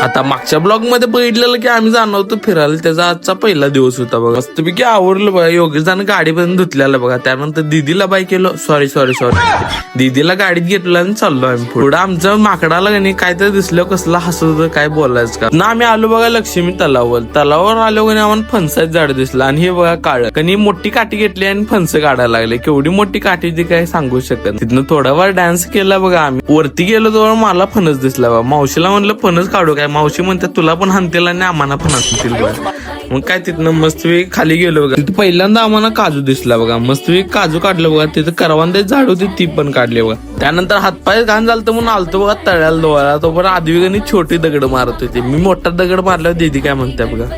आता मागच्या ब्लॉग मध्ये बघितलेलं की आम्ही जाणार होतो फिरायला, त्याचा आजचा पहिला दिवस होता बघा. मस्तपैकी आवरलं बघा, योगेश जाणं गाडी पण धुतल्याला बघा. त्यानंतर दीदीला बाय केलं, सॉरी दीदीला गाडीत घेतलं आणि चाललो आम्ही पुढे. आमचं माकडाला का नाही काहीतरी दिसलं, कसलं हसत होतं काय बोलायचं का ना. आम्ही आलो बघा लक्ष्मी तलावावर आलो का नाही, आम्हाला फणसाचं झाड दिसलं आणि हे बघा काळ कणी मोठी काठी घेतली आणि फणस काढायला लागले. केवढी मोठी काठी ती काय सांगू शकत. तिथनं थोडाफार डान्स केला बघा आम्ही. वरती गेलो तर मला फणस दिसला बघा. मावशीला म्हणलं फणस काढू काय, मावशी म्हणते तुला पण हाणतील आणि आम्हाला पण हाणतील बघा. मग काय तिथनं मस्तपैकी खाली गेलो बघा. तिथं पहिल्यांदा आम्हाला काजू दिसला बघा. मस्तपैकी काजू काढलं बघा. तिथं करवंदाची झाड होती ती पण काढली बघा. त्यानंतर हातपाय घाण झालतं म्हणून आलतो बघा तळ्याला धुवायला. तो पण आदविकांनी छोटी दगड मारत होती. मी मोठा दगड मारल्यावर दीदी काय म्हणते बघा.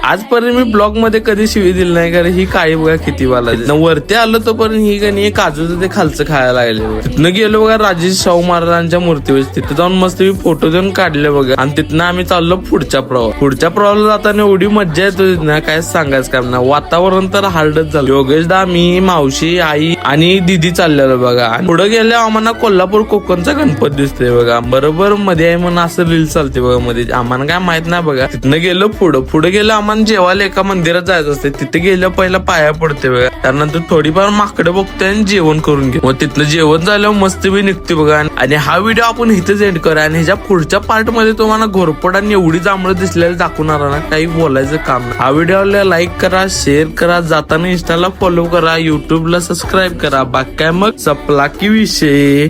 आजपर्यंत मी ब्लॉग मध्ये कधी शिवी दिली नाही, कारण ही काळी बघा किती वाला. वरती आलो तो पण ही गणी काजूचं ते खालचं खायला लागले. तिथनं गेलो बघा राजेश शाहू महाराजांच्या मूर्तीवर. तिथं जाऊन मस्त फोटो देऊन काढले बघा. आणि तिथनं आम्ही चाललो पुढच्या प्रवाहाला जाताना एवढी मज्जा येतो ना काय सांगायचं काम ना. वातावरण तर हार्डच झालं. योगेशदा, मी, मावशी, आई आणि दीदी चाललेलो बघा. आणि पुढे गेल्यावर आम्हाला कोल्हापूर कोकणचा गणपती दिसतोय बघा. बरोबर मध्ये आहे म्हणून असं रील चालते बघा मध्ये. आम्हाला काय माहित नाही बघा. तिथनं गेलो पुढे गेलो. आम्हाला जेवायला एका मंदिरात जायचं असते. तिथे गेलं पहिला पाया पडते बघा. त्यानंतर थोडीफार माकडं बघतोय आणि जेवण करून घे. मग तिथलं जेवण झाल्यावर मस्त बी निघते बघा. आणि हा व्हिडिओ आपण इथेच एंड करा. आणि ह्याच्या पुढच्या पार्ट मध्ये तुम्हाला घोरपड आणि एवढी जांभळं दिसलेली दाखवणार ना, काही बोलायचं काम नाही. हा व्हिडिओला लाईक करा, शेअर करा, जाताना इंस्टाला फॉलो करा, युट्यूबला सबस्क्राईब करा. बाकी काय मग सपला की विषय.